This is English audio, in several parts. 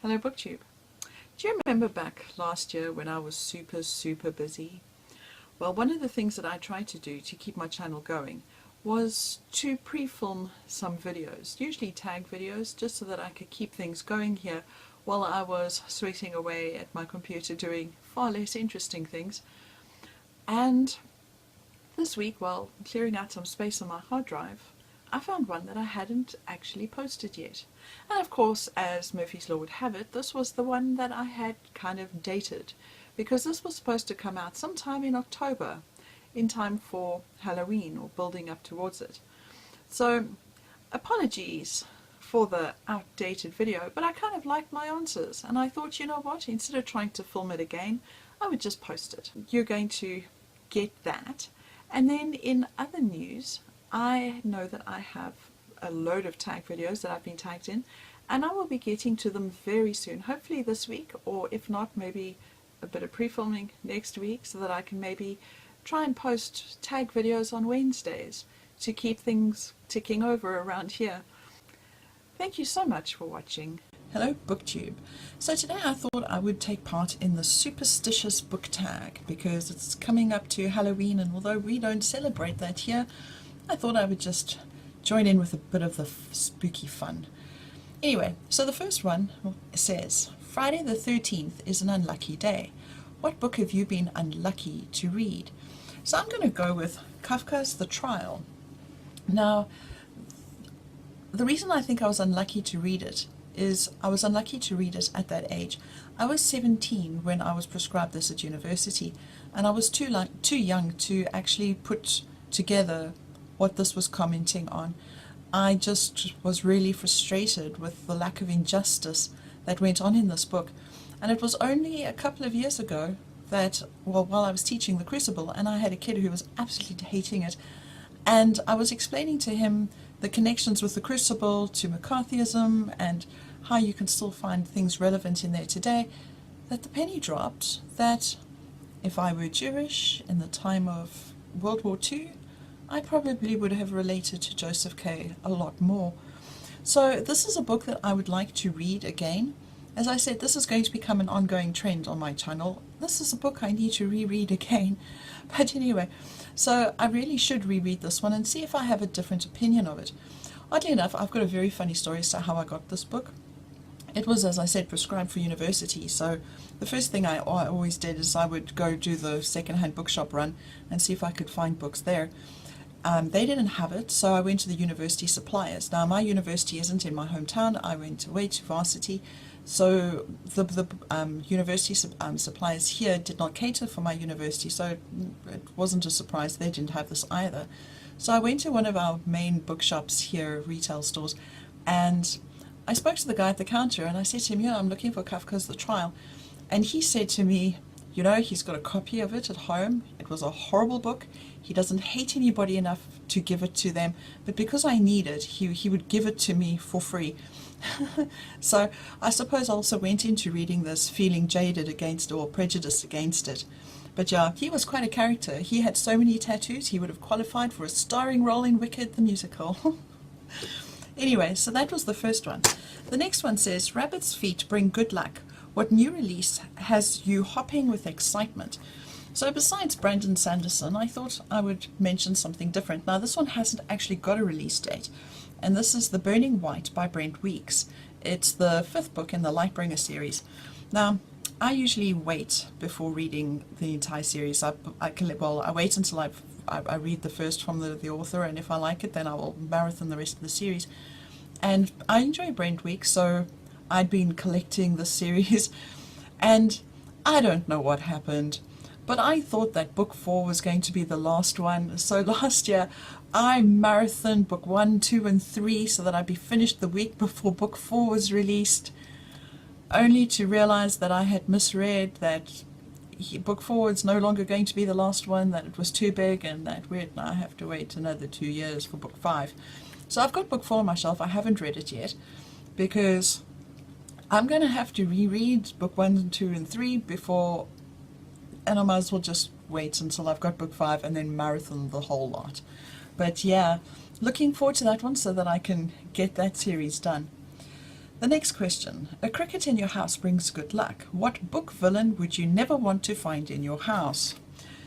Hello BookTube. Do you remember back last year when I was super busy? Well, one of the things that I tried to do to keep my channel going was to pre-film some videos, usually tag videos, just so that I could keep things going here while I was sweating away at my computer doing far less interesting things. And this week, while clearing out some space on my hard drive, I found one that I hadn't actually posted yet. And of course, as Murphy's Law would have it, this was the one that I had kind of dated, because this was supposed to come out sometime in October, in time for Halloween, or building up towards it. So, apologies for the outdated video, but I kind of liked my answers, and I thought, you know what, instead of trying to film it again, I would just post it. You're going to get that. And then in other news, I know that I have a load of tag videos that I've been tagged in, and I will be getting to them very soon, hopefully this week, or if not, maybe a bit of pre-filming next week, so that I can maybe try and post tag videos on Wednesdays to keep things ticking over around here. Thank you so much for watching. Hello BookTube. So today I thought I would take part in the Superstitious Book Tag because it's coming up to Halloween, and although we don't celebrate that here, I thought I would just join in with a bit of the spooky fun. Anyway, so the first one says, Friday the 13th is an unlucky day. What book have you been unlucky to read? So I'm going to go with Kafka's The Trial. Now, the reason I think I was unlucky to read it is I was unlucky to read it at that age. I was 17 when I was prescribed this at university, and I was too young to actually put together what this was commenting on. I just was really frustrated with the lack of injustice that went on in this book, and it was only a couple of years ago that, well, while I was teaching the Crucible, and I had a kid who was absolutely hating it, and I was explaining to him the connections with the Crucible to McCarthyism and how you can still find things relevant in there today, that the penny dropped that if I were Jewish in the time of World War II, I probably would have related to Joseph K. a lot more. So this is a book that I would like to read again. As I said, this is going to become an ongoing trend on my channel. This is a book I need to reread again. But anyway, so I really should reread this one and see if I have a different opinion of it. Oddly enough, I've got a very funny story as to how I got this book. It was, as I said, prescribed for university, so the first thing I always did is I would go do the second-hand bookshop run and see if I could find books there. They didn't have it, so I went to the university suppliers. Now, my university isn't in my hometown. I went away to varsity, so the university suppliers here did not cater for my university, so it wasn't a surprise they didn't have this either. So I went to one of our main bookshops here, retail stores, and I spoke to the guy at the counter, and I said to him, yeah, I'm looking for Kafka's The Trial. And he said to me, you know, he's got a copy of it at home. It was a horrible book. He doesn't hate anybody enough to give it to them, but because I need it, he would give it to me for free. So I suppose I also went into reading this feeling jaded against or prejudiced against it. But yeah, he was quite a character. He had so many tattoos, he would have qualified for a starring role in Wicked the musical. Anyway, so that was the first one. The next one says, Rabbit's Feet Bring Good Luck. What new release has you hopping with excitement? So besides Brandon Sanderson, I thought I would mention something different. Now this one hasn't actually got a release date, and this is The Burning White by Brent Weeks. It's the 5th book in the Lightbringer series. Now, I usually wait before reading the entire series. I wait until I read the first from the author, and if I like it, then I will marathon the rest of the series. And I enjoy Brent Weeks, so I'd been collecting the series, and I don't know what happened, but I thought that book 4 was going to be the last one. So last year I marathoned book 1, 2 and 3 so that I'd be finished the week before book 4 was released, only to realize that I had misread that book 4 is no longer going to be the last one, that it was too big, and that weird, now I have to wait another 2 years for book 5. So I've got book 4 on my shelf. I haven't read it yet because I'm going to have to reread book 1, 2 and 3 before, and I might as well just wait until I've got book 5 and then marathon the whole lot. But yeah, looking forward to that one so that I can get that series done. The next question. A cricket in your house brings good luck. What book villain would you never want to find in your house?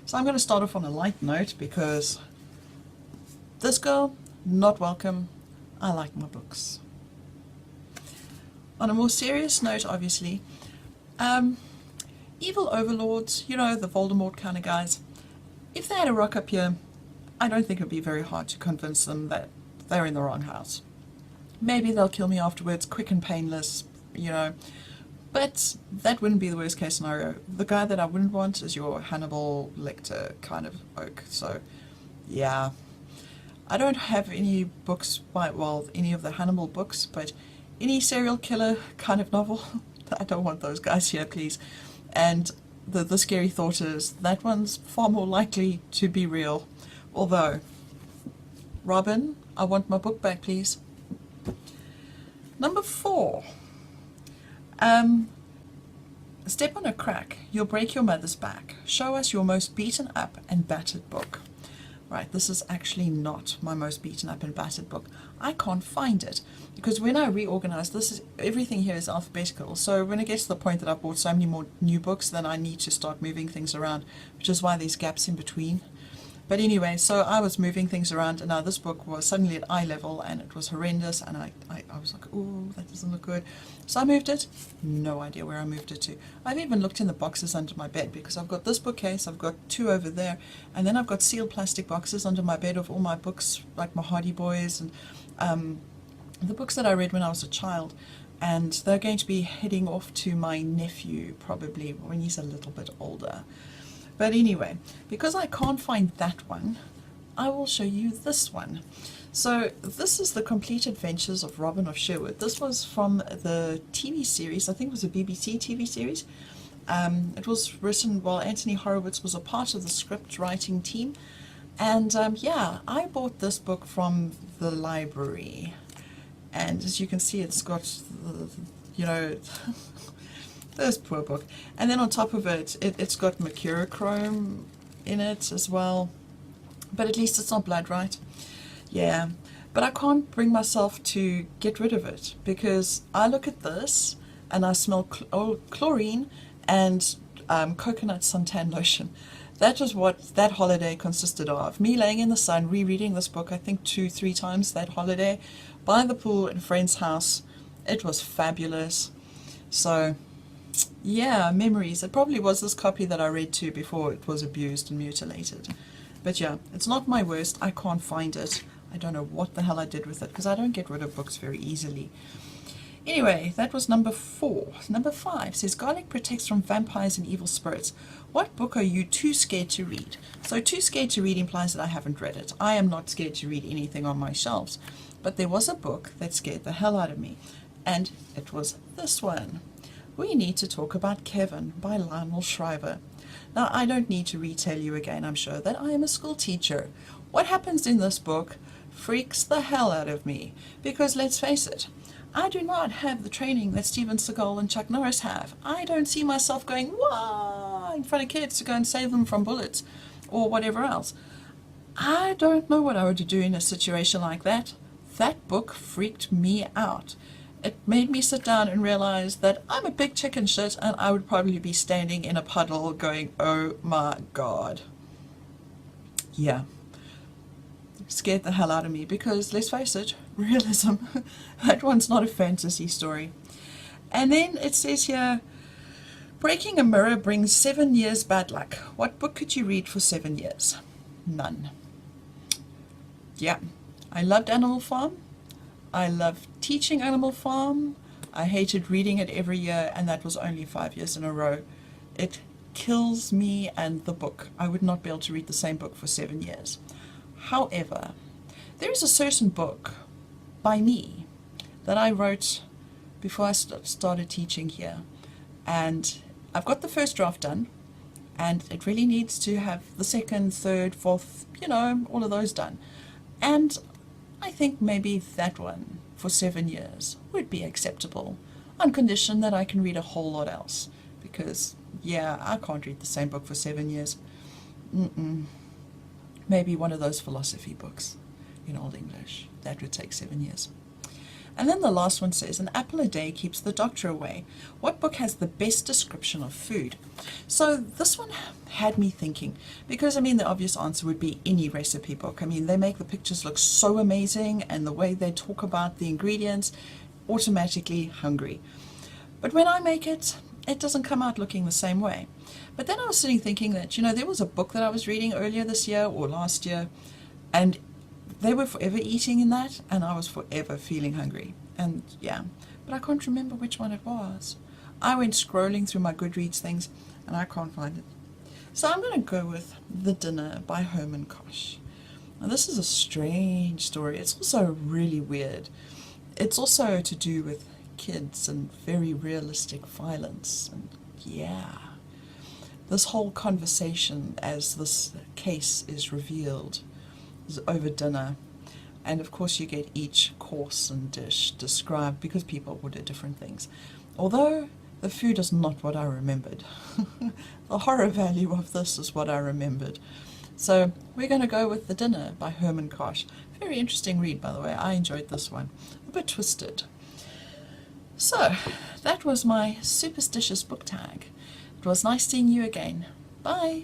So I'm going to start off on a light note because this girl, not welcome. I like my books. On a more serious note, obviously, evil overlords, you know, the Voldemort kind of guys, if they had a rock up here, I don't think it would be very hard to convince them that they're in the wrong house. Maybe they'll kill me afterwards, quick and painless, you know, but that wouldn't be the worst case scenario. The guy that I wouldn't want is your Hannibal Lecter kind of oak. So, yeah. I don't have any books by, well, any of the Hannibal books, but any serial killer kind of novel, I don't want those guys here, please. And the scary thought is that one's far more likely to be real. Although, Robin, I want my book back, please. Number 4. Step on a crack, you'll break your mother's back. Show us your most beaten up and battered book. Right, this is actually not my most beaten up and battered book. I can't find it because when I reorganize, everything here is alphabetical. So when it gets to the point that I've bought so many more new books, then I need to start moving things around, which is why there's gaps in between. But anyway, so I was moving things around, and now this book was suddenly at eye level, and it was horrendous, and I was like, oh, that doesn't look good. So I moved it. No idea where I moved it to. I've even looked in the boxes under my bed, because I've got this bookcase, I've got 2 over there, and then I've got sealed plastic boxes under my bed of all my books, like my Hardy Boys, and the books that I read when I was a child. And they're going to be heading off to my nephew, probably, when he's a little bit older. But anyway, because I can't find that one, I will show you this one. So this is the Complete Adventures of Robin of Sherwood. This was from the TV series, I think it was a BBC TV series. It was written while Anthony Horowitz was a part of the script writing team. And yeah, I bought this book from the library. And as you can see, it's got, you know, this poor book. And then on top of it, it's got mercurochrome in it as well. But at least it's not blood, right? Yeah. But I can't bring myself to get rid of it because I look at this and I smell chlorine and coconut suntan lotion. That was what that holiday consisted of. Me laying in the sun, rereading this book, I think 2-3 times that holiday, by the pool in a friend's house. It was fabulous. So yeah, memories. It probably was this copy that I read to before it was abused and mutilated. But yeah, it's not my worst. I can't find it. I don't know what the hell I did with it because I don't get rid of books very easily. Anyway, that was number 4. Number 5 says garlic protects from vampires and evil spirits. What book are you too scared to read? So too scared to read implies that I haven't read it. I am not scared to read anything on my shelves. But there was a book that scared the hell out of me. And it was this one. We Need to Talk About Kevin by Lionel Shriver. Now, I don't need to retell you again, I'm sure, that I am a school teacher. What happens in this book freaks the hell out of me. Because let's face it, I do not have the training that Steven Seagal and Chuck Norris have. I don't see myself going, wah, in front of kids to go and save them from bullets or whatever else. I don't know what I would do in a situation like that. That book freaked me out. It made me sit down and realize that I'm a big chicken shit and I would probably be standing in a puddle going, oh my God. Yeah. Scared the hell out of me because, let's face it, realism, that one's not a fantasy story. And then it says here, breaking a mirror brings 7 years bad luck. What book could you read for 7 years? None. Yeah. I loved Animal Farm. I loved teaching Animal Farm. I hated reading it every year, and that was only 5 years in a row. It kills me and the book. I would not be able to read the same book for 7 years. However, there is a certain book by me that I wrote before I started teaching here. And I've got the first draft done, and it really needs to have the second, third, fourth, you know, all of those done. And I think maybe that one for 7 years would be acceptable, on condition that I can read a whole lot else. Because, yeah, I can't read the same book for 7 years. Maybe one of those philosophy books in Old English. That would take 7 years. And then the last one says, an apple a day keeps the doctor away. What book has the best description of food? So this one had me thinking, because I mean the obvious answer would be any recipe book. I mean, they make the pictures look so amazing, and the way they talk about the ingredients, automatically hungry. But when I make it, it doesn't come out looking the same way. But then I was sitting thinking that, there was a book that I was reading earlier this year or last year, and they were forever eating in that, and I was forever feeling hungry. And yeah, but I can't remember which one it was. I went scrolling through my Goodreads things, and I can't find it. So I'm going to go with The Dinner by Herman Koch. Now this is a strange story. It's also really weird. It's also to do with kids and very realistic violence. And yeah, this whole conversation as this case is revealed is over dinner, and of course you get each course and dish described because people order different things, although the food is not what I remembered. The horror value of this is what I remembered. So we're going to go with The Dinner by Herman Koch. Very interesting read, by the way. I enjoyed this one. A bit twisted. So that was my Superstitious Book Tag. It was nice seeing you again. Bye.